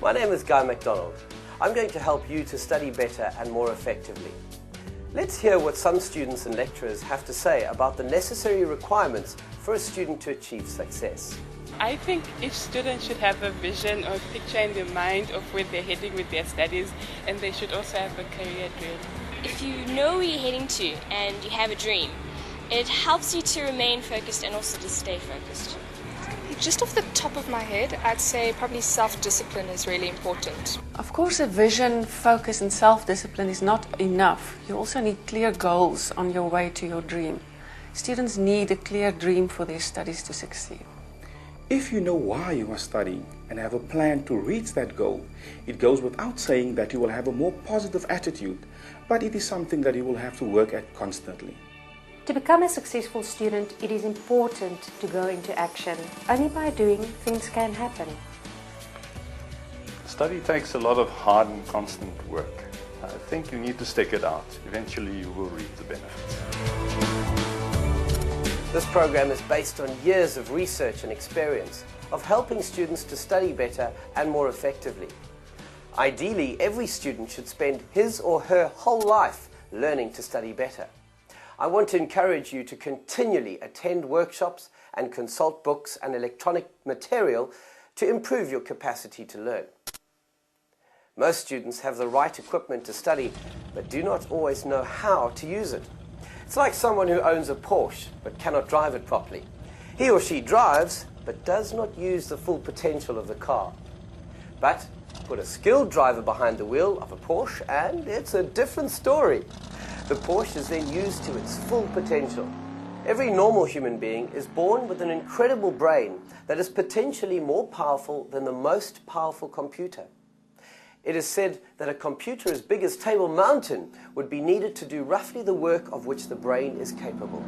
My name is Guy MacDonald. I'm going to help you to study better and more effectively. Let's hear what some students and lecturers have to say about the necessary requirements for a student to achieve success. I think each student should have a vision or picture in their mind of where they're heading with their studies, and they should also have a career dream. If you know where you're heading to and you have a dream, it helps you to remain focused and also to stay focused. Just off the top of my head, I'd say probably self-discipline is really important. Of course, a vision, focus and self-discipline is not enough. You also need clear goals on your way to your dream. Students need a clear dream for their studies to succeed. If you know why you are studying and have a plan to reach that goal, it goes without saying that you will have a more positive attitude, but it is something that you will have to work at constantly. To become a successful student, it is important to go into action. Only by doing, things can happen. Study takes a lot of hard and constant work. I think you need to stick it out. Eventually you will reap the benefits. This program is based on years of research and experience of helping students to study better and more effectively. Ideally, every student should spend his or her whole life learning to study better. I want to encourage you to continually attend workshops and consult books and electronic material to improve your capacity to learn. Most students have the right equipment to study, but do not always know how to use it. It's like someone who owns a Porsche but cannot drive it properly. He or she drives, but does not use the full potential of the car. But put a skilled driver behind the wheel of a Porsche and it's a different story. The Porsche is then used to its full potential. Every normal human being is born with an incredible brain that is potentially more powerful than the most powerful computer. It is said that a computer as big as Table Mountain would be needed to do roughly the work of which the brain is capable.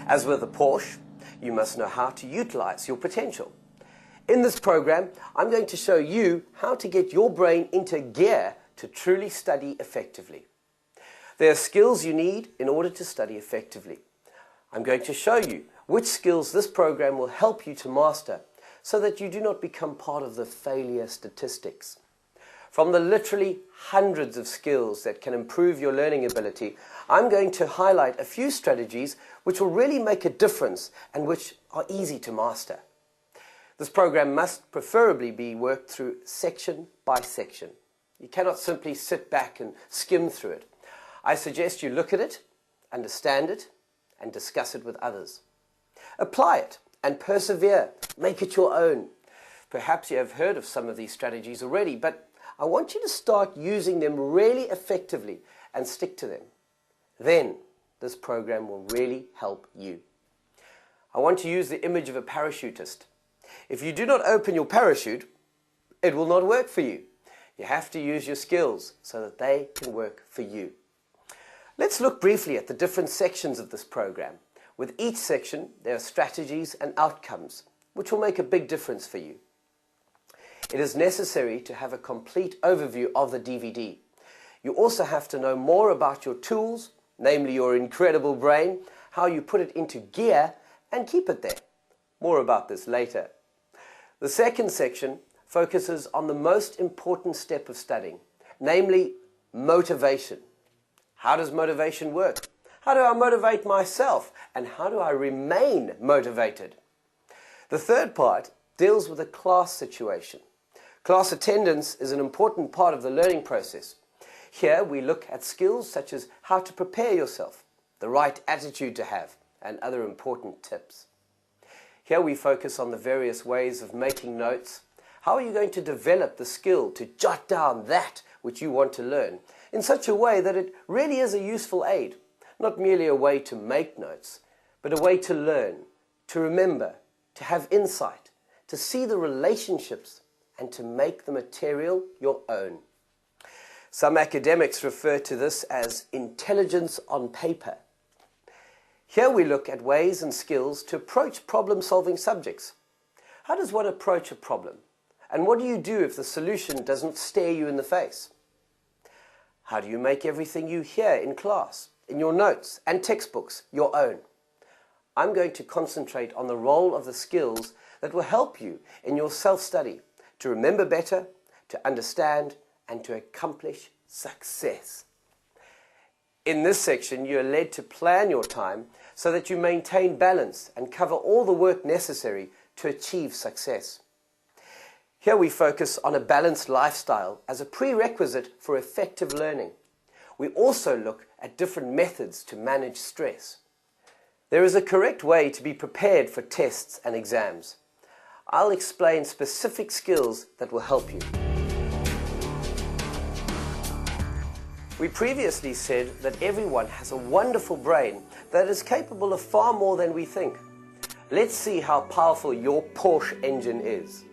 As with the Porsche, you must know how to utilize your potential. In this program, I'm going to show you how to get your brain into gear to truly study effectively. There are skills you need in order to study effectively. I'm going to show you which skills this program will help you to master so that you do not become part of the failure statistics. From the literally hundreds of skills that can improve your learning ability, I'm going to highlight a few strategies which will really make a difference and which are easy to master. This program must preferably be worked through section by section. You cannot simply sit back and skim through it. I suggest you look at it, understand it, and discuss it with others. Apply it and persevere. Make it your own. Perhaps you have heard of some of these strategies already, but I want you to start using them really effectively and stick to them. Then this program will really help you. I want to use the image of a parachutist. If you do not open your parachute, it will not work for you. You have to use your skills so that they can work for you. Let's look briefly at the different sections of this program. With each section, there are strategies and outcomes, which will make a big difference for you. It is necessary to have a complete overview of the DVD. You also have to know more about your tools, namely your incredible brain, how you put it into gear and keep it there. More about this later. The second section focuses on the most important step of studying, namely motivation. How does motivation work? How do I motivate myself? And how do I remain motivated? The third part deals with a class situation. Class attendance is an important part of the learning process. Here we look at skills such as how to prepare yourself, the right attitude to have, and other important tips. Here we focus on the various ways of making notes. How are you going to develop the skill to jot down that which you want to learn in such a way that it really is a useful aid, not merely a way to make notes, but a way to learn, to remember, to have insight, to see the relationships, and to make the material your own. Some academics refer to this as intelligence on paper. Here we look at ways and skills to approach problem-solving subjects. How does one approach a problem? And what do you do if the solution doesn't stare you in the face? How do you make everything you hear in class, in your notes and textbooks, your own? I'm going to concentrate on the role of the skills that will help you in your self-study to remember better, to understand, and to accomplish success. In this section, you are led to plan your time so that you maintain balance and cover all the work necessary to achieve success. Here we focus on a balanced lifestyle as a prerequisite for effective learning. We also look at different methods to manage stress. There is a correct way to be prepared for tests and exams. I'll explain specific skills that will help you. We previously said that everyone has a wonderful brain that is capable of far more than we think. Let's see how powerful your Porsche engine is.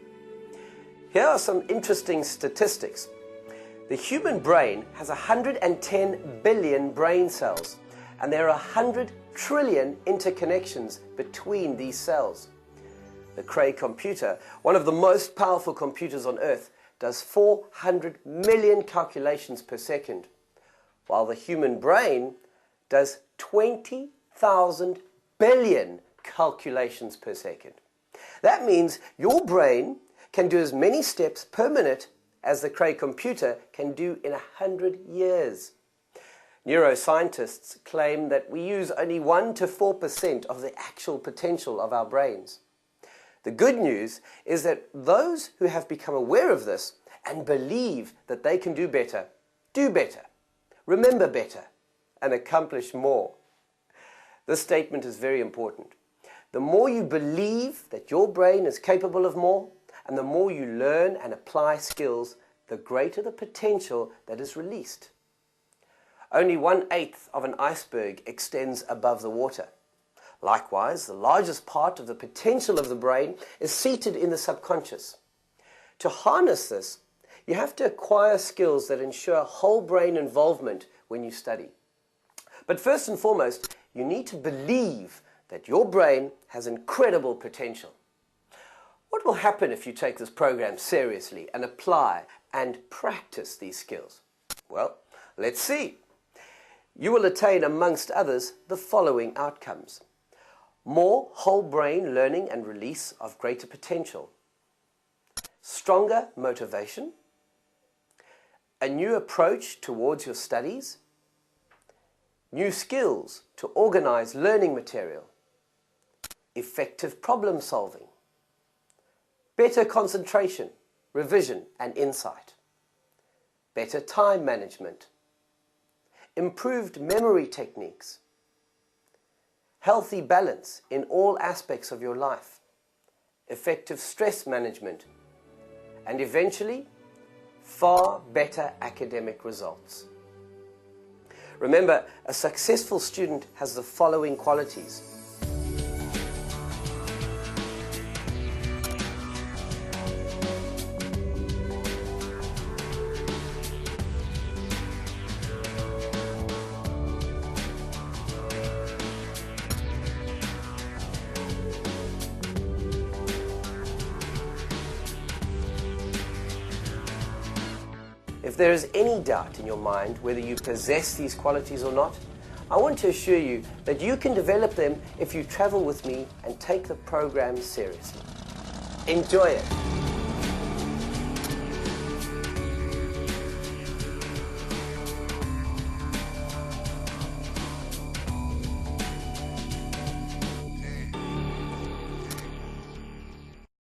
Here are some interesting statistics. The human brain has 110 billion brain cells, and there are 100 trillion interconnections between these cells. The Cray computer, one of the most powerful computers on Earth, does 400 million calculations per second, while the human brain does 20,000 billion calculations per second. That means your brain can do as many steps per minute as the Cray computer can do in 100 years. Neuroscientists claim that we use only 1 to 4% of the actual potential of our brains. The good news is that those who have become aware of this and believe that they can do better, remember better, and accomplish more. This statement is very important. The more you believe that your brain is capable of more, and the more you learn and apply skills, the greater the potential that is released. Only 1/8 of an iceberg extends above the water. Likewise, the largest part of the potential of the brain is seated in the subconscious. To harness this, you have to acquire skills that ensure whole brain involvement when you study. But first and foremost, you need to believe that your brain has incredible potential. What will happen if you take this program seriously and apply and practice these skills? Well, let's see. You will attain, amongst others, the following outcomes. More whole brain learning and release of greater potential. Stronger motivation. A new approach towards your studies. New skills to organize learning material. Effective problem solving. Better concentration, revision and insight. Better time management. Improved memory techniques. Healthy balance in all aspects of your life. Effective stress management. And eventually, far better academic results. Remember, a successful student has the following qualities. If there is any doubt in your mind whether you possess these qualities or not, I want to assure you that you can develop them if you travel with me and take the program seriously. Enjoy it!